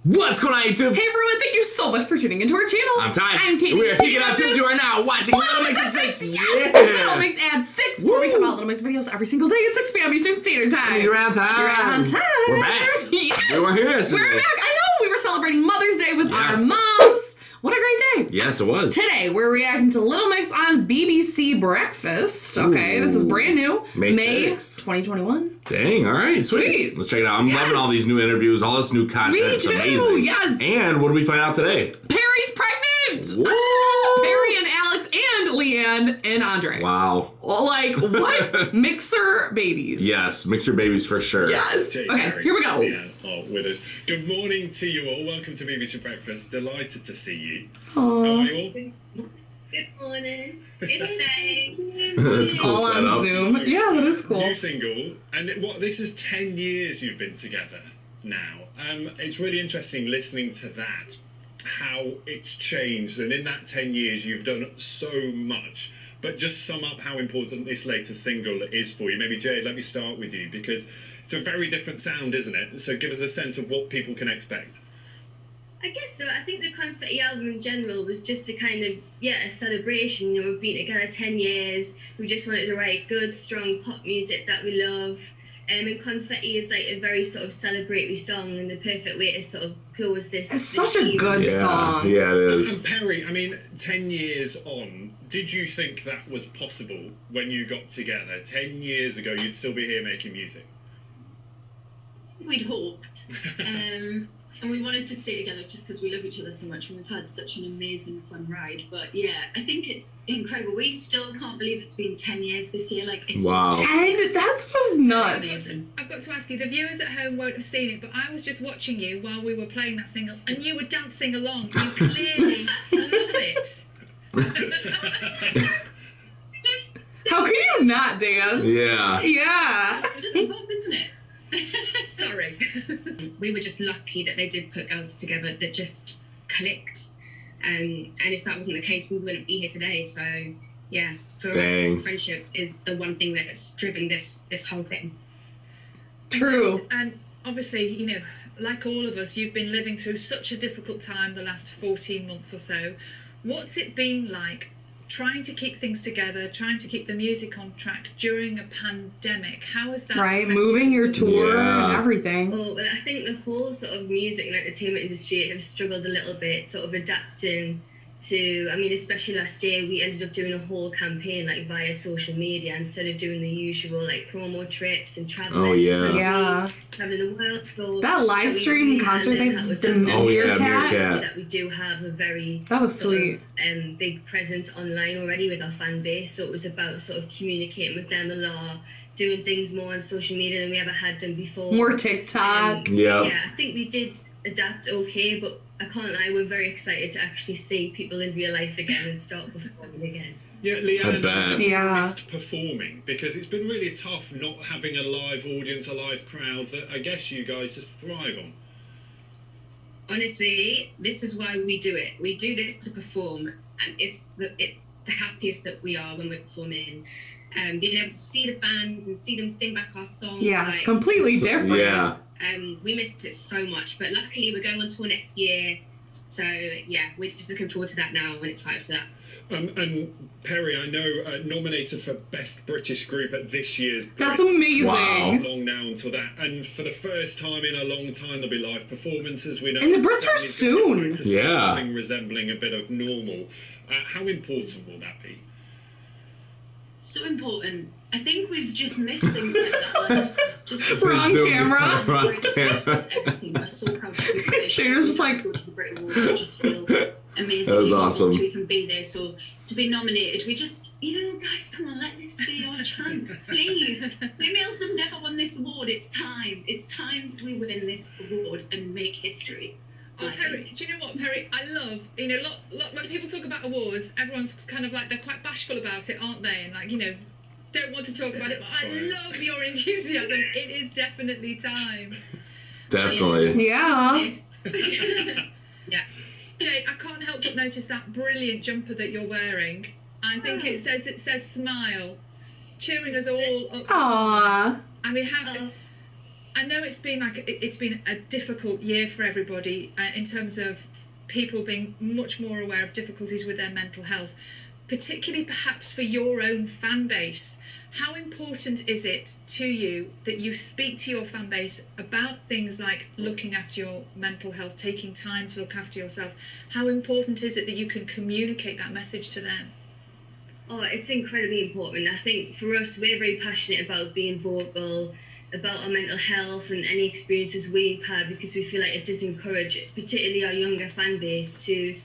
What's going on, YouTube? Hey everyone, thank you so much for tuning into our channel. I'm Ty. I'm Katie. We are tktoptunes. You are now watching Little Mix at 6. Yes! Yeah. Little Mix at 6, where we come out Little Mix videos every single day at 6 p.m. Eastern Standard Time. You're on time. You're on time. We're back. Yes. We were here yesterday. We're back. I know. We were celebrating Mother's Day with our Yes. moms. What a great day. Yes, it was. Today, we're reacting to Little Mix on BBC Breakfast. Okay, this is brand new. May 6th, 2021. Dang, all right, sweet. Let's check it out. I'm loving all these new interviews, all this new content. Me It's too, amazing. yes. And what did we find out today? Perry's pregnant. Woo! Perry and Alex and Leanne and Andre. Wow. Like, what? Mixer babies. Yes, mix your babies for sure. Yes. Jay, Okay, Harry, here we go. Leanne are with us. Good morning to you all. Welcome to BBC Breakfast. Delighted to see you. Aww. How are you all? Good morning. Good day. That's a cool All setup. on Zoom. Yeah, that is cool. New single, and this is 10 years you've been together now. It's really interesting listening to that, how it's changed, and in that 10 years you've done so much. But just sum up how important this latest single is for you. Maybe Jade, let me start with you, because it's a very different sound, isn't it? So give us a sense of what people can expect. I guess so. I think the Confetti album in general was just a kind of, a celebration. You know, we've been together 10 years. We just wanted to write good, strong pop music that we love. And Confetti is like a very sort of celebratory song and the perfect way to sort of close this. It's such a good song. Yeah, it is. And Perry, I mean, 10 years on, did you think that was possible when you got together? 10 years ago, you'd still be here making music? We'd hoped. And we wanted to stay together just because we love each other so much and we've had such an amazing fun ride. But yeah, I think it's incredible. We still can't believe it's been 10 years this year. Like, it's Wow. 10? That's just nuts. amazing. I've got to ask you, the viewers at home won't have seen it, but I was just watching you while we were playing that single, and you were dancing along. You clearly love it. How can you not dance? Yeah. Yeah. It's just love, isn't it? Sorry. We were just lucky that they did put girls together that just clicked. And if that wasn't the case, we wouldn't be here today. So, yeah, for Dang. us, friendship is the one thing that's driven this whole thing. True. And obviously, you know, like all of us, you've been living through such a difficult time the last 14 months or so. What's it been like trying to keep things together, trying to keep the music on track during a pandemic? How has that Right, affected moving your tour Yeah. and everything. Well, I think the whole sort of music and entertainment industry have struggled a little bit, sort of adapting to, I mean, especially last year, we ended up doing a whole campaign like via social media instead of doing the usual like promo trips and traveling. Oh, yeah. Yeah. Traveling the world. So That live we stream really concert had they that with did them. Oh, yeah, Meerkat. Meerkat. That we do have a very That was sort sweet. of, big presence online already with our fan base. So it was about sort of communicating with them a lot, doing things more on social media than we ever had done before. More TikTok. So, Yeah. yeah, I think we did adapt okay, but I can't lie, we're very excited to actually see people in real life again and start performing again. Yeah, I Leanne, bet. have you Yeah. missed performing? Because it's been really tough not having a live audience, a live crowd that I guess you guys just thrive on. Honestly, this is why we do it. We do this to perform, and it's the happiest that we are when we're performing. Being able to see the fans and see them sing back our songs. Yeah, it's like, completely different. Yeah. we missed it so much, but luckily we're going on tour next year. So yeah, we're just looking forward to that now and excited for that. And Perry, I know, nominated for Best British Group at this year's That's Brits. amazing. Wow. Long now until that, and for the first time in a long time there'll be live performances. We know, And the Brits are Sammy's gonna soon. get back to Yeah. something resembling a bit of normal. How important will that be? So important. I think we've just missed things like that. Like, just We're on Zoom. camera. We're on It just camera. makes us everything. We're so proud to be British. Shayna's just like- go to the Brit Awards and just feel amazing. That was awesome. To even be there, so to be nominated, we just, guys, come on, let this be our chance, please. Females have never won this award. It's time. It's time we win this award and make history. Oh, Perry, do you know what, Perry? I love, when people talk about awards, everyone's kind of like, they're quite bashful about it, aren't they? And like, don't want to talk about it, but I love your enthusiasm. It is definitely time. Definitely. Yeah. Yeah. Jade, I can't help but notice that brilliant jumper that you're wearing. I think it says smile, cheering us all up. Aww. I mean, how I know it's been it's been a difficult year for everybody in terms of people being much more aware of difficulties with their mental health, particularly perhaps for your own fan base. How important is it to you that you speak to your fan base about things like looking after your mental health, taking time to look after yourself? How important is it that you can communicate that message to them? Oh, it's incredibly important. I think for us, we're very passionate about being vocal about our mental health and any experiences we've had, because we feel like it does encourage, particularly our younger fan base, to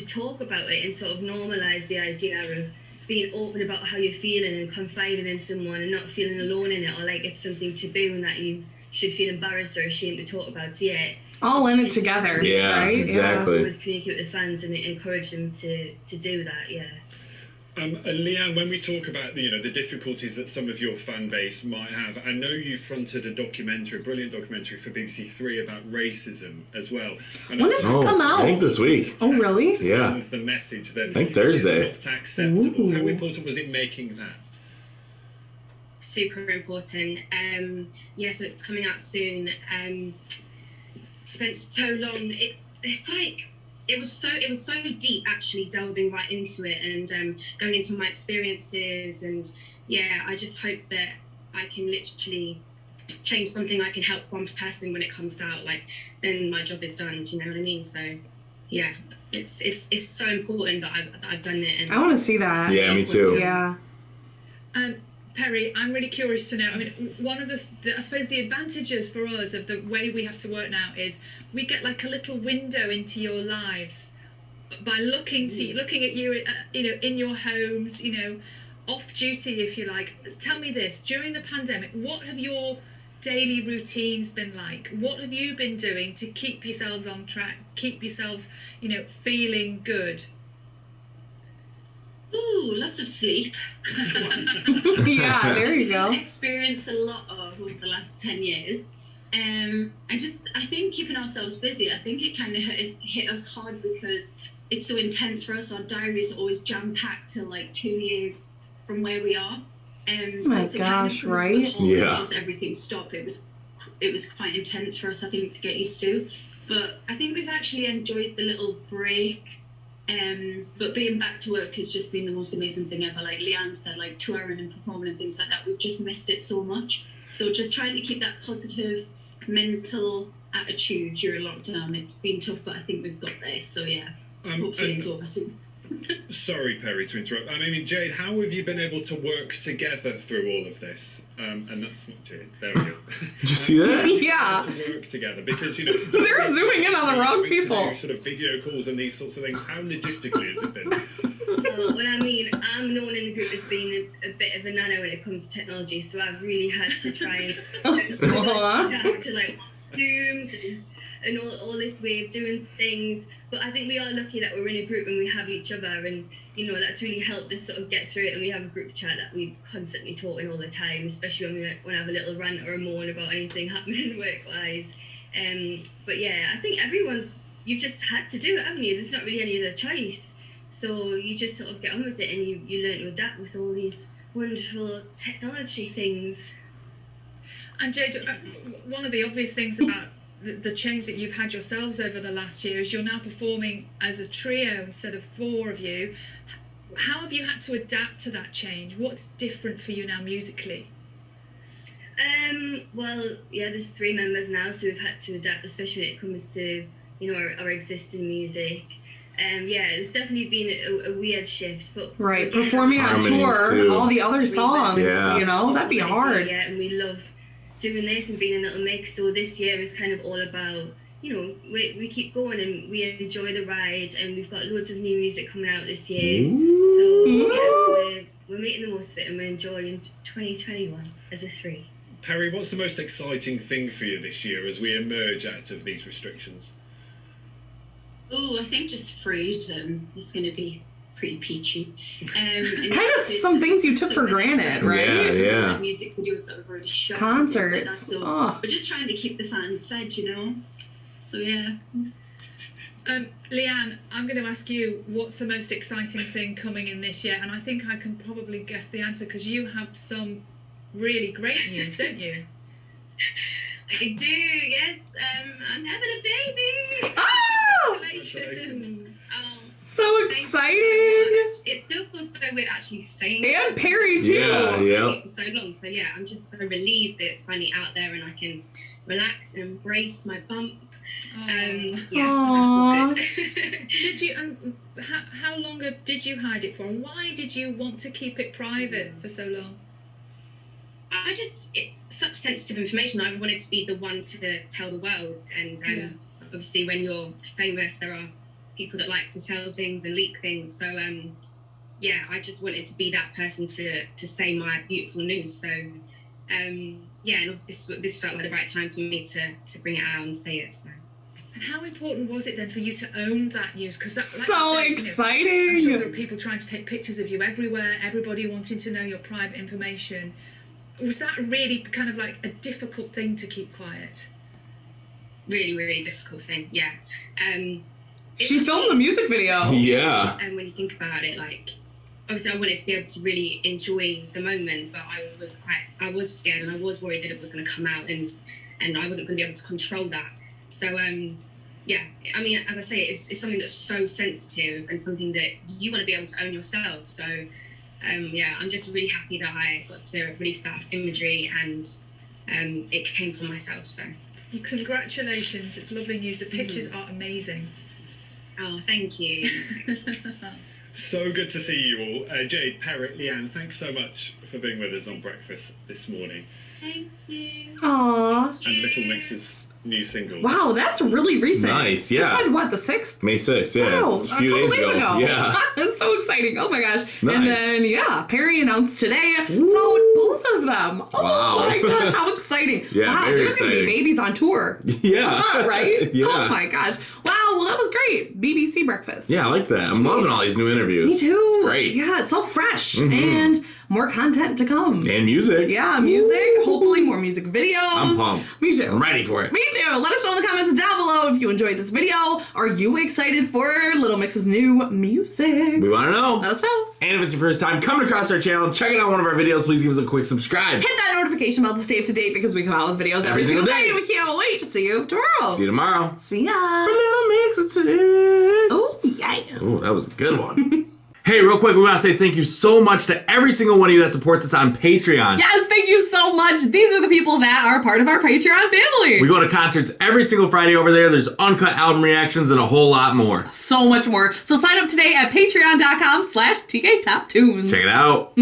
talk about it and sort of normalise the idea of being open about how you're feeling and confiding in someone and not feeling alone in it, or like it's something taboo and that you should feel embarrassed or ashamed to talk about. So yeah, all in it together. Yeah, right? exactly. Always communicate with the fans and encourage them to do that. Yeah. And Leanne, when we talk about the difficulties that some of your fan base might have, I know you fronted a brilliant documentary for BBC Three about racism as well. And When does that come out? I think this week. Oh, really? To Yeah. send the message that I think Thursday. it is not acceptable. Ooh. How important was it making that? Super important. So it's coming out soon. Spent so long. It's like it was so deep, actually delving right into it and going into my experiences, and yeah, I just hope that I can literally change something. I can help one person when it comes out. Like, then my job is done. Do you know what I mean? So yeah, it's so important that I've done it. And I want to see that. Yeah, me too. Yeah. Perry, I'm really curious to know. I mean, one of the I suppose the advantages for us of the way we have to work now is we get like a little window into your lives by looking at you, in your homes, off duty, if you like. Tell me this: during the pandemic, what have your daily routines been like? What have you been doing to keep yourselves on track, keep yourselves, feeling good? Ooh, lots of sleep. Yeah, there you Which go. I've experienced a lot of over the last 10 years. I think keeping ourselves busy, I think it kind of hit us hard because it's so intense for us. Our diaries are always jam-packed to like 2 years from where we are. Oh my to gosh, come to a right? halt and Yeah. just everything stop. It was quite intense for us, I think, to get used to. But I think we've actually enjoyed the little break. But being back to work has just been the most amazing thing ever. Like Leanne said, like touring and performing and things like that, we've just missed it so much. So just trying to keep that positive mental attitude during lockdown. It's been tough, but I think we've got there. So yeah, hopefully it's over soon. Sorry, Perry, to interrupt. I mean, Jade, how have you been able to work together through all of this? And that's not Jade. There we go. Did you see that? Yeah. To work together, because They're zooming in on the wrong having to people. do sort of video calls and these sorts of things. How logistically has it been? Well, I mean, I'm known in the group as being a bit of a nano when it comes to technology, so I've really had to try and down to like Zooms and all this way of doing things. But I think we are lucky that we're in a group and we have each other, and that's really helped us sort of get through it. And we have a group chat that we constantly talk in all the time, especially when we have a little rant or a moan about anything happening work-wise. But yeah, I think you've just had to do it, haven't you? There's not really any other choice. So you just sort of get on with it, and you learn to adapt with all these wonderful technology things. And Jade, one of the obvious things about the change that you've had yourselves over the last year is you're now performing as a trio instead of four of you. How have you had to adapt to that change? What's different for you now musically? Well, yeah, there's 3 members now, so we've had to adapt, especially when it comes to our existing music. Yeah, it's definitely been a weird shift, but Right, performing on Harmonies, tour, too. all the other songs, Yeah. that'd be hard. Yeah, and we love doing this and being in a little mix. So this year is kind of all about, we keep going and we enjoy the ride, and we've got loads of new music coming out this year. So yeah, we're making the most of it, and we're enjoying 2021 as a 3. Perry, what's the most exciting thing for you this year as we emerge out of these restrictions? Ooh, I think just freedom is going to be pretty peachy. Kind of some things you took for granted, right? Yeah. Music videos that we've already shot. Concerts. Like that, so Oh. we're just trying to keep the fans fed, So yeah. Leanne, I'm going to ask you, what's the most exciting thing coming in this year? And I think I can probably guess the answer because you have some really great news, don't you? I do, yes. I'm having a baby. Oh! Congratulations. Oh, So exciting! it still feels so weird actually saying it. And Perry too. Yeah. For so long. So yeah, I'm just so relieved that it's finally out there and I can relax and embrace my bump. Aww. So good. Did you? How long did you hide it for? And why did you want to keep it private for so long? It's such sensitive information. I wanted to be the one to tell the world. And obviously when you're famous, there are people that like to tell things and leak things. So I just wanted to be that person to say my beautiful news. So and also this felt like the right time for me to bring it out and say it. So. And how important was it then for you to own that news? Because that's So exciting! I'm sure there were people trying to take pictures of you everywhere, everybody wanting to know your private information. Was that really kind of like a difficult thing to keep quiet? Really, really difficult thing, yeah. She filmed the music video. Yeah. And when you think about it, like, obviously I wanted to be able to really enjoy the moment, but I was scared and I was worried that it was going to come out and I wasn't going to be able to control that. So, I mean, as I say, it's something that's so sensitive and something that you want to be able to own yourself. So, I'm just really happy that I got to release that imagery and it came from myself. So, well, congratulations! It's lovely news. The pictures are amazing. Oh, thank you. So good to see you all. Jade, Perry, Leanne, thanks so much for being with us on Breakfast this morning. Thank you. Aww. And Little Mix's new single. Wow, that's really recent. Nice, yeah. You said what, the 6th? May 6th, yeah. Wow, a few couple days ago. Yeah. That's so exciting. Oh my gosh. Nice. And then, Perry announced today. Woo. So both of them. Oh Wow. my gosh, how exciting. Yeah, wow, very there's going to be exciting. babies on tour. Yeah. Right? Yeah. Oh my gosh. Wow, well that was great. BBC Breakfast. Yeah, I like that. I'm loving all these new interviews. Me too. It's great. Yeah, it's so fresh. Mhm. And more content to come. And music. Yeah, music. Hopefully more music videos. I'm pumped. Me too. I'm ready for it. Me too. Let us know in the comments down below if you enjoyed this video. Are you excited for Little Mix's new music? We want to know. Let us know. And if it's your first time coming across our channel, checking out one of our videos, please give us a quick subscribe. Hit that notification bell to stay up to date because we come out with videos every single day. We can't wait to see you tomorrow. See you tomorrow. See ya. For Little Mix, it's it. Oh, yeah. Oh, that was a good one. Hey, real quick, we want to say thank you so much to every single one of you that supports us on Patreon. Yes, thank you so much. These are the people that are part of our Patreon family. We go to concerts every single Friday over there. There's uncut album reactions and a whole lot more. So much more. So sign up today at patreon.com/tktoptunes. Check it out.